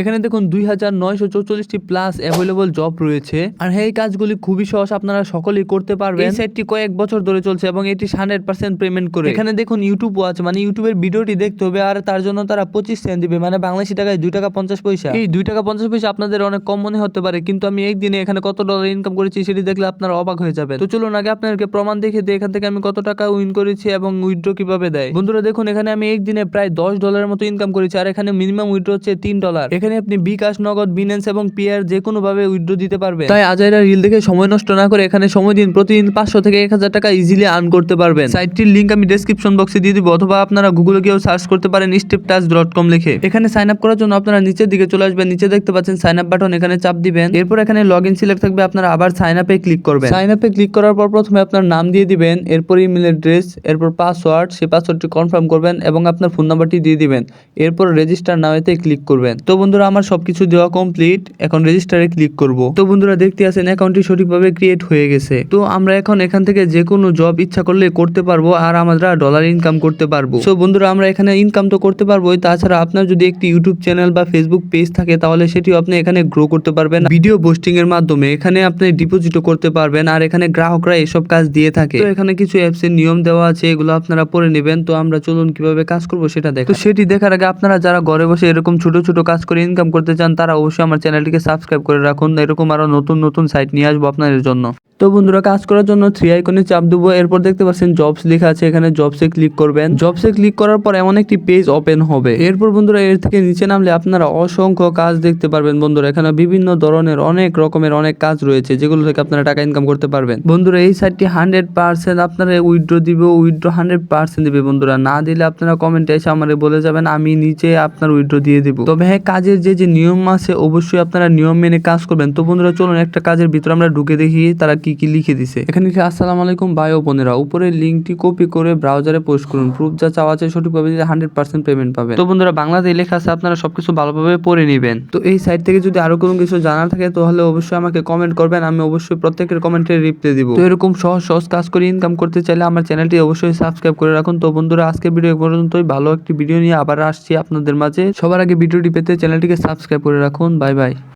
এখানে দেখুন 2944টি plus available job রয়েছে। আর এই কাজগুলি খুবই সহজ, আপনারা সকলেই করতে পারবেন। এই সাইটটি কয়েক বছর ধরে চলছে এবং এটি 100% পেমেন্ট করে। এখানে দেখুন ইউটিউব ওয়াচ মানে ইউটিউবের ভিডিওটি দেখতে হবে, আর তার জন্য তারা 25 সেন্ট দিবে, মানে বাংলাদেশি টাকায় 2 টাকা 50 পয়সা। এই 2 টাকা 50 পয়সা আপনাদের অনেক কম মনে হতে পারে, কিন্তু আমি একদিনে এখানে কত ডলার ইনকাম করেছি সেটি দেখলে আপনারা অবাক হয়ে যাবেন। তো চলুন আগে আপনাদেরকে প্রমাণ দেখে দিই এখান থেকে আমি কত টাকা উইন করেছি এবং উইথড্র কিভাবে দেয়। বন্ধুরা দেখুন এখানে আমি একদিনে প্রায় $10 মতো ইনকাম করেছি, আর এখানে মিনিমাম উইথড্র হচ্ছে $3। এখানে আপনি বিকাশ, নগদ, বিনেন্স এবং পিয়ার যে কোনো ভাবে উইথড্র দিতে পারবেন। তাই আজাইরা রিল দেখে সময় নষ্ট না করে এখানে সময় দিন, প্রতিদিন 500 থেকে 1000 টাকা ইজিলি আর্ন করতে পারবেন। সাইটটির লিংক আমি ডেসক্রিপশন বক্সে দিয়ে দিব, অথবা আপনারা গুগলে গিয়েও সার্চ করতে পারেন steptouch.com লিখে। এখানে সাইন আপ করার জন্য আপনারা নিচের দিকে চলে আসবেন, নিচে দেখতে পাচ্ছেন সাইন আপ বাটন, এখানে চাপ দিবেন। এরপর এখানে লগইন সিলেক্ট থাকবে, আপনারা আবার সাইন আপে ক্লিক করবেন। সাইন আপে ক্লিক করার পর প্রথমে আপনার নাম দিয়ে দিবেন, এরপর ইমেল অ্যাড্রেস, এরপর পাসওয়ার্ড, সেই পাসওয়ার্ডটি কনফার্ম করবেন এবং আপনার ফোন নাম্বারটি দিয়ে দিবেন। এরপর রেজিস্টার নাওতে ক্লিক করবেন। তো বন্ধুরা আমার সবকিছু দেওয়া কমপ্লিট, এখন রেজিস্টারে ক্লিক করব। তো বন্ধুরা দেখতে আছেন অ্যাকাউন্টটি সঠিকভাবে ক্রিয়েট হয়ে গেছে। তো আমরা এখন এখান থেকে যে কোনো জব ইচ্ছা করলে করতে পারবো, আর আমরা ডলার ইনকাম করতে পারবো। সো বন্ধুরা আমরা এখানে ইনকাম তো করতে পারবোই, তাছাড়া আপনার যদি একটি ইউটিউব চ্যানেল বা ফেসবুক পেজ থাকে তাহলে সেটিও আপনি এখানে গ্রো করতে পারবেন ভিডিও পোস্টিং এর মাধ্যমে। এখানে আপনি ডিপোজিটও করতে পারবেন, আর এখানে গ্রাহকরা এসব কাজ দিয়ে থাকে। তো এখানে কিছু অ্যাপস এর নিয়ম দেওয়া আছে, এগুলো আপনারা পড়ে নেবেন। তো আমরা চলুন কিভাবে কাজ করব সেটা দেখো। তো সেটি দেখার আগে আপনারা যারা ঘরে বসে এরকম ছোট ছোট কাজ করে ইনকাম করতে চান তারা অবশ্যই আমার চ্যানেলটিকে সাবস্ক্রাইব করে রাখুন, এরকম আরো নতুন নতুন সাইট নিয়ে আসবো আপনাদের জন্য। তো বন্ধুরা কাজ করার জন্য 3 আইকনে চাপ দেবো, এরপর দেখতে পাচ্ছেন জবস লেখা আছে, এখানে জবসে ক্লিক করবেন। জবসে ক্লিক করার পর এমন একটি পেজ ওপেন হবে। এরপর বন্ধুরা এর থেকে নিচে নামলে আপনারা অসংখ্য কাজ দেখতে পারবেন। বন্ধুরা এখানে বিভিন্ন ধরনের অনেক রকমের অনেক কাজ রয়েছে, যেগুলো থেকে আপনারা টাকা ইনকাম করতে পারবেন। বন্ধুরা এই সাইটটি 100% আপনারা উইথড্র দিবে, উইথড্র 100% দিবে। বন্ধুরা না দিলে আপনারা কমেন্টে এসে আমারে বলে যাবেন, আমি নিচে আপনার উইথড্র দিয়ে দিব। তবে হ্যাঁ কাজের যে নিয়ম আছে অবশ্যই আপনারা নিয়ম মেনে কাজ করবেন। তো বন্ধুরা চলুন একটা কাজের ভিতরে আমরা ঢুকে দেখি তারা কি কি লিখে দিছে। এখানে লিখে আসসালামু আলাইকুম ভাই ও বোনেরা, উপরের লিঙ্কটি কপি করে ব্রাউজারে পোস্ট করুন, প্রুফ যা চাওয়া আছে সঠিকভাবে দিলে 100% পেমেন্ট পাবেন। তো বন্ধুরা বাংলাতে লেখা আছে, আপনারা সবকিছু ভালোভাবে পড়ে নেবেন। তো এই সাইট থেকে যদি আরো কোনো কিছু জানার থাকে তাহলে অবশ্যই আমাকে কমেন্ট করবেন, আমি অবশ্যই প্রত্যেকের কমেন্টে রিপ্লাই দিব। তো এরকম সহজ সহজ কাজ করে ইনকাম করতে চাইলে আমার চ্যানেলটি অবশ্যই সাবস্ক্রাইব করে রাখুন। তো বন্ধুরা আজকের ভিডিও পর্যন্তই, ভালো একটি ভিডিও নিয়ে আবার আসছি আপনাদের মাঝে। সবার আগে ভিডিওটি পেতে চ্যানেলটিকে সাবস্ক্রাইব করে রাখুন। Bye bye.